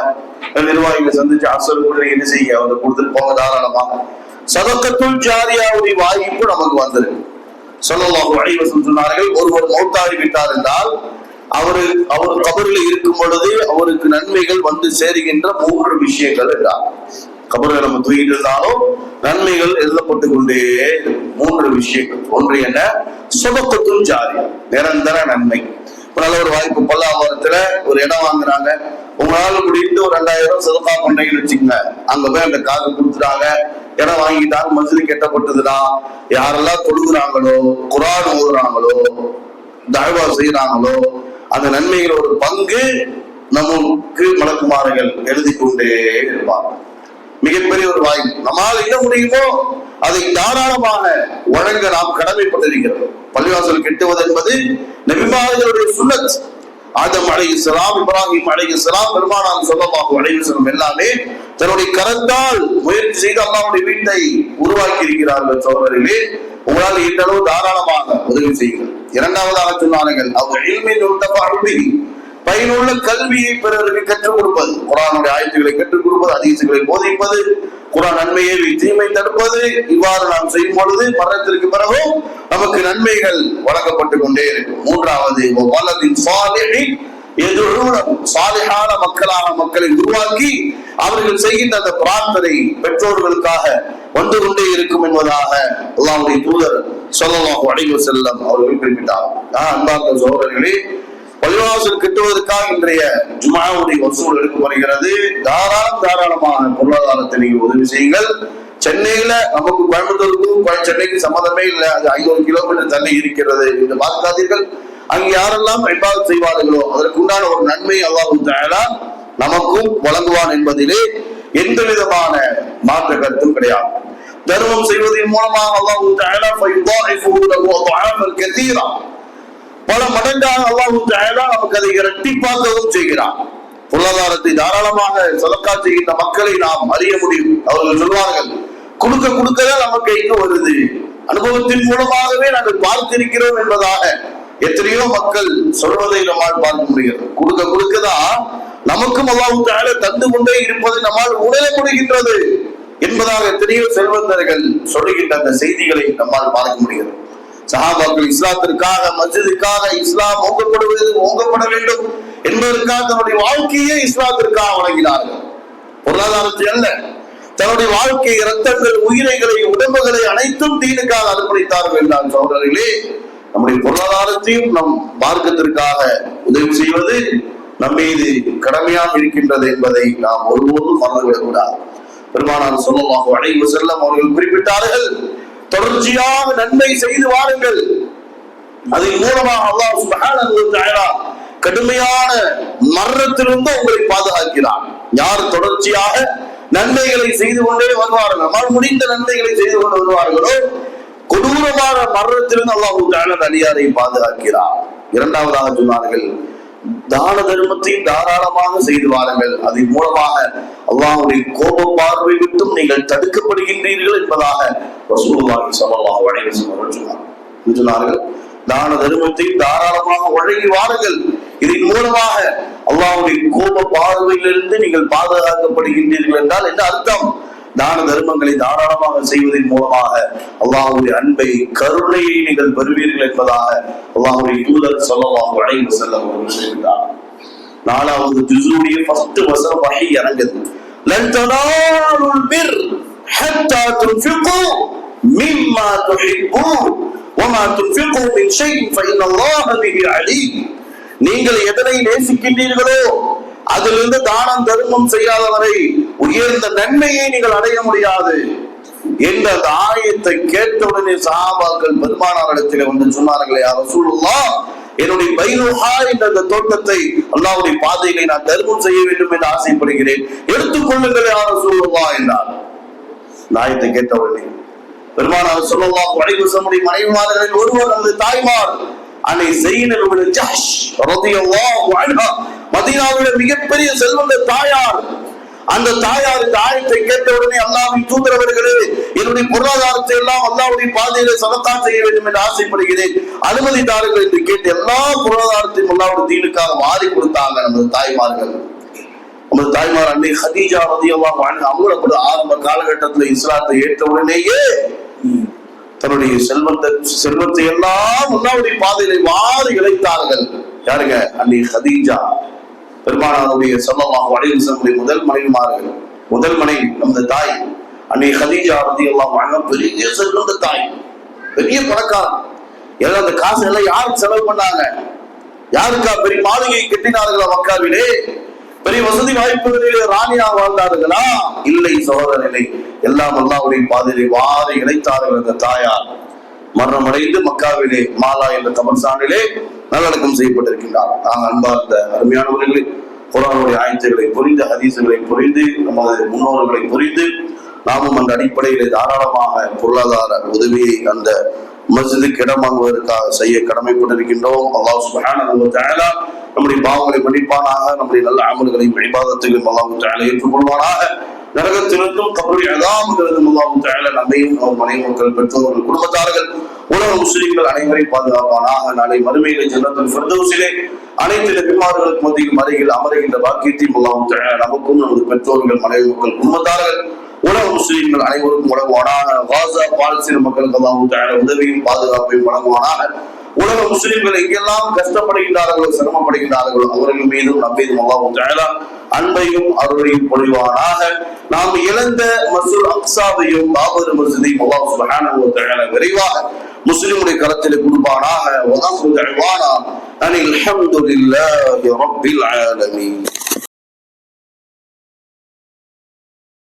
நிர்வாகிகளை சந்திச்சு அசல் கூட என்ன செய்ய அவங்க கொடுத்துட்டு போங்க, தாராளமா. சதகத்துல் ஜாரியாவுடைய வாய்ப்பு நமக்கு வந்திருக்கு. ஸல்லல்லாஹு அலைஹி வஸல்லம் சொன்னார்கள், ஒருவர் மௌத்தாகி விட்டார் என்றால் அவர் கபரில் இருக்கும் பொழுது அவருக்கு நன்மைகள் வந்து சேருகின்ற 3 விஷயங்கள் என்றார். கபரில் நம்ம தூக்கிட்டு இருந்தாலும் நன்மைகள் எழுதப்பட்டு கொண்டே 3 விஷயங்கள். ஒன்று என்ன? சதகத்துல் ஜாரியா, நிரந்தர நன்மை. நல்ல ஒரு வாய்ப்பு, பல்லாவரத்துல ஒரு இடம் வாங்குறாங்க, உங்களால முடிந்து ஒரு 2000 சதகா பண்ணீங்கன்னு வச்சுக்கோங்க. அங்க போய் அந்த காசு கொடுத்துட்டாங்க, இடம் வாங்கிட்டாங்க, மஸ்ஜித் கட்டப்பட்டதுன்னா யாரெல்லாம் தொழுகிறாங்களோ, குர்ஆன் ஓதுறாங்களோ, தஅவா செய்யறாங்களோ அந்த நன்மைகள் ஒரு பங்கு நமக்கு மலக்குமார்கள் எழுதி கொண்டே இருப்பாங்க. மிகப்பெரிய ஒரு வாய்ப்பு. நம்மால் என்ன முடியுமோ அதை தாராளமாக வழங்க நாம் கடமைப்பட்டிருக்கிறோம். பள்ளிவாசல் கட்டுவது என்பது நபிமார்களுடைய சுன்னத். ஆதம் அலைஹிஸ்ஸலாம், இப்ராஹிம் அலைஹிஸ்ஸலாம், பெருமானார் ஸல்லல்லாஹு அலைஹி வஸல்லம் எல்லாமே தன்னுடைய கரத்தால் முயற்சி செய்து அல்லாஹ்வுடைய வீட்டை உருவாக்கி இருக்கிறார்கள். சோதரிலே உங்களால் இந்த அளவு தாராளமாக உதவி செய்யுங்கள். இரண்டாவதாக சொன்னார்கள், அவர் இல்மின் உத்தஃபஅபிஹி, பயனுள்ள கல்வியை பிறருக்கு கற்றுக் கொடுப்பது, குர்ஆனுடைய ஆயத்துக்களை கற்றுக் கொடுப்பது, ஹதீஸ்களை போதிப்பது, குர்ஆன் நன்மையை தீமை தடுப்பது. இவ்வாறு நாம் செய்யும் பொழுது மரணத்திற்கு பிறகும் நமக்கு நன்மைகள் வழங்கப்பட்டு கொண்டே இருக்கும். மூன்றாவது, வலதின் சாலிஹின் யதுஊனஹு, சாலிஹான மக்களாக மக்களை உருவாக்கி அவர்கள் செய்கின்ற அந்த பிரார்த்தனை பெற்றோர்களுக்காக வந்து கொண்டே இருக்கும் என்பதாக அல்லாஹ்வுடைய தூதர் ஸல்லல்லாஹு அலைஹி வஸல்லம் அவர்கள் குறிப்பிட்டார். அன்பார்ந்த சகோதரர்களே, பள்ளிவாசல் கட்டுவதற்காக இன்றைய ஜும்ஆவுடைய வசூல் எடுக்கப்படுகிறது. தாராளமான பொருளாதாரத்தை நீங்கள் உதவி செய்யுங்கள். சென்னையில நமக்கு கோயம்புத்தூருக்கும் சென்னைக்கு சம்மதமே இல்லை, அது 500 கிலோமீட்டர் தள்ளி இருக்கிறது என்று பார்க்காதீர்கள். அங்கு யாரெல்லாம் இபாதத் செய்வார்களோ அதற்குண்டான ஒரு நன்மை அல்லாஹ் தஆலா நமக்கும் வழங்குவான் என்பதிலே எந்த விதமான மாற்ற கருத்தும் கிடையாது. தர்மம் செய்வதன் மூலமாக அல்லாஹ் தஆலா ஃபயுதாஇஃபு லஹு அத்ஆஃபன் கதீரா, பல மடங்காக அல்லாஹ் தஆலா நமக்கு அதை இரட்டிப்பாக்கவும் செய்கிறான். பொருளாதாரத்தை தாராளமாக சதக்கா செய்கின்ற மக்களை நாம் அறிய முடியும். அவர்கள் சொல்வார்கள், கொடுக்க கொடுக்கதான் நமக்கு கைக்கு வருது, அனுபவத்தின் மூலமாகவே நாங்கள் பார்த்திருக்கிறோம் என்பதாக எத்தனையோ மக்கள் சொல்வதை நம்மால் பார்க்க முடிகிறது. கொடுக்க கொடுக்கதான் நமக்கும் அல்லாஹ் தஆலா தந்து கொண்டே இருப்பதை நம்மால் உணர முடிகின்றது என்பதாக எத்தனையோ செல்வந்தர்கள் சொல்லுகின்ற அந்த செய்திகளை நம்மால் பார்க்க முடிகிறது. சஹாபாக்கள் இஸ்லாத்திற்காக, மஸ்ஜிதுக்காக, இஸ்லாம் ஓங்கப்பட வேண்டும் என்பதற்காக தன்னுடைய வாழ்க்கையே இஸ்லாத்திற்காக வழங்கினார்கள். பொருளாதாரத்தை அல்ல, தன்னுடைய வாழ்க்கை, இரத்தங்கள், உயிரைகளை, உடம்புகளை அனைத்தும் தீனுக்காக அர்ப்பணித்தார்கள் என்றால் சகோதரர்களே, நம்முடைய பொருளாதாரத்தையும் நம் மார்க்கத்திற்காக உதவி செய்வது நம் மீது கடமையாக இருக்கின்றது என்பதை நாம் ஒருபோதும் மறந்துவிடக் கூடாது. பெருமானார் ஸல்லல்லாஹு அலைஹி வஸல்லம் அவர்கள் குறிப்பிட்டார்கள், தொடர்ச்சியாக நன்மை செய்து வாருங்கள், அதன் மூலமாக அல்லாஹ் சுப்ஹானஹு வ தஆலா கடுமையான மரணத்திலிருந்து உங்களை பாதுகாக்கிறான். யார் தொடர்ச்சியாக நன்மைகளை செய்து கொண்டே வருவார்கள், நம்மால் முடிந்த நன்மைகளை செய்து கொண்டு வருவார்களோ கொடூரமான மரணத்திலிருந்து அல்லாஹ் தஆலா அடியாரை பாதுகாக்கிறார். இரண்டாவதாக சொன்னார்கள், தான தர்மத்தையும் தாராளமாக செய்து வாருங்கள், அதன் மூலமாக அல்லாஹ்வுடைய கோப பார்வை விட்டும் நீங்கள் தடுக்கப்படுகின்றீர்கள் என்பதாக ரசூலுல்லாஹி ஸல்லல்லாஹு அலைஹி வஸல்லம் சொன்னார்கள். தான தர்மத்தையும் தாராளமாக வழங்கி வாருங்கள், இதன் மூலமாக அல்லாஹ்வுடைய கோப பார்வையிலிருந்து நீங்கள் பாதுகாக்கப்படுகின்றீர்கள் என்றால் என்ன அர்த்தம்? தான தர்மங்களை தாராளமாக செய்வதன் மூலமாக அல்லாஹ்வுடைய அன்பை, கருணையை நீங்கள் பெறுவீர்கள் என்பதாக அல்லாஹ்வுடைய தூதர் ஸல்லல்லாஹு அலைஹி வஸல்லம் அவர்கள் சொல்கிறார். நாலாவது ஜுஸுடைய ஃபர்ஸ்ட் வசனம் வஹி இறங்குது. லன் தனாலுல் பிர் ஹத்தா துன்ஃபிகு மிம்மா துஹிப்பூன் வமா துன்ஃபிகு மின் ஷைஇன் ஃபஇன்னல்லாஹ பிஹி அலீம். நீங்கள் எதனை நேசிக்கின்றீர்களோ அதிலிருந்து தானம் தர்மம் செய்யாதவரை உயர்ந்த நன்மையை நீங்கள் அடைய முடியாது என்ற அந்த ஆயத்தை கேட்டவுடனே சஹாபாக்கள் பெருமானாரிடத்தில் வந்து சொன்னார்களே, யா ரசூலுல்லாஹ், என்னுடைய பைருஹா என்ற அந்த தோட்டத்தை அல்லாஹ்வுடைய பாதையிலே நான் தர்மம் செய்ய வேண்டும் என்று ஆசைப்படுகிறேன், எடுத்துக்கொள்ளுங்கள் யா ரசூலுல்லாஹ் என்றார். ஆயத்தை கேட்டவுடனே பெருமானார் ஸல்லல்லாஹு அலைஹி வஸல்லம் மனைவிமார்களில் ஒருவர், அந்த தாய்மார் அன்னை ஸைனப் பின்த் ஜஹ்ஷ் ரலியல்லாஹு அன்ஹா, மதீனாவிலே மிகப்பெரிய செல்வந்த தாயார். அந்த தாயார் இந்த ஆயத்தை கேட்டவுடனே, அல்லாஹ்வின் தூதர் அவர்களே, என்னுடைய பொருளாதாரத்தை எல்லாம் அல்லாஹ்வுடைய பாதையிலே சதகா செய்ய வேண்டும் என்று ஆசைப்படுகிறேன், அனுமதி தாருங்கள் என்று கேட்டு எல்லா பொருளாதாரத்தையும் அல்லாஹ்வுடைய தீனுக்காக வாரி கொடுத்தாங்க நமது தாய்மார்கள். நமது தாய்மார் அன்னை ஹதீஜா ரலியல்லாஹு அன்ஹா, அவங்கள கூட ஆரம்ப காலகட்டத்தில் இஸ்லாத்தை ஏற்ற உடனேயே தன்னுடைய செல்வத்தை எல்லாம் அல்லாஹ்வுடைய பாதையிலே வாரி இழைத்தார்கள். யாருங்க? அன்னை ஹதீஜா, பெருமானாருடைய ஸல்லல்லாஹு அலைஹி வஸல்லம் முதல் மனைவிமார்கள். முதல் மனைவி நமது தாய் அன்னை ஹதீஜா ரலியல்லாஹு அன்ஹா, பெரிய செல்வந்த தாய், பெரிய பணக்காரன். எல்லாம் அந்த காசு எல்லாம் யாருக்கு செலவு பண்ணாங்க? யாருக்கா பெரிய மாளிகை கட்டினார்களா? மக்காவிலே பெரிய வசதி வாய்ப்புகளிலே ராணியாக வாழ்ந்தார்களா? இல்லை சகோதரர்களே, எல்லாம் அல்லாஹ்வுடைய பாதையிலே வாரி இழைத்தார்கள். அந்த தாயார் மரணம் அடைந்து மக்காவிலே மாலா என்ற கபர்ஸ்தானிலே நல்லடக்கம் செய்யப்பட்டிருக்கின்றார். நாங்கள் அன்பார்ந்த அருமையானவர்களே, குர்ஆனுடைய ஆயத்துகளை புரிந்து, ஹதீசுகளை புரிந்து, நமது முன்னோர்களை புரிந்து, நாமும் அந்த அடிப்படையிலே தாராளமாக பொருளாதார உதவியை அந்த மஸ்ஜிதுக்கு இடம் வாங்குவதற்காக செய்ய கடமைப்பட்டிருக்கின்றோம். அல்லாஹ் சுப்ஹானஹு வ தஆலா நம்முடைய பாவங்களை மன்னிப்பானாக, நம்முடைய நல்ல அமல்களையும் இபாதத்தையும் அல்லாஹ் தஆலா ஏற்றுக்கொள்வானாக. நரகத்திலிருந்தும் கபருடைய அதாபிலிருந்தும் அல்லாஹ் தஆலா நம்மையும் அவர் மனைவி மக்கள் பெற்றோர்கள் குடும்பத்தார்கள் உலக முஸ்லிம்கள் அனைவரையும் பாதுகாப்பானாக. நாளை மறுமையிலே ஜன்னத்துல் ஃபிர்தௌஸிலே அனைத்து நபிமார்களுக்கு மத்தியில் அருகில் அமருகின்ற பாக்கியத்தையும் அல்லாஹ் தஆலா நமக்கும் நமது பெற்றோர்கள் மனைவி மக்கள் குடும்பத்தார்கள் உலக முஸ்லிம்கள் அனைவருக்கும் வழங்குவானாக. காசா பாலஸ்தீன மக்களுக்கு அல்லாஹ் தஆலா உதவியும் பாதுகாப்பையும் வழங்குவானாக. உலக முஸ்லிம்கள் எங்கெல்லாம் கஷ்டப்படுகின்றார்களோ சிரமப்படுகின்றார்களோ அவர்கள் மீதும் நம்மீதும் அல்லாஹ் தஆலா அன்பையும் அருளையும் பொழிவானாக. நாம் இழந்த மஸ்ஜிதுல் அக்ஸாவையும் பாபர் மஸ்ஜிதையும் அல்லாஹ் சுப்ஹானஹு வ தஆலா விரைவாக முஸ்லிமுடைய கரத்தில் கொடுப்பானாக. வஆஹிரு தஅவானா அனில் ஹம்துலில்லாஹி ரப்பில் ஆலமீன்.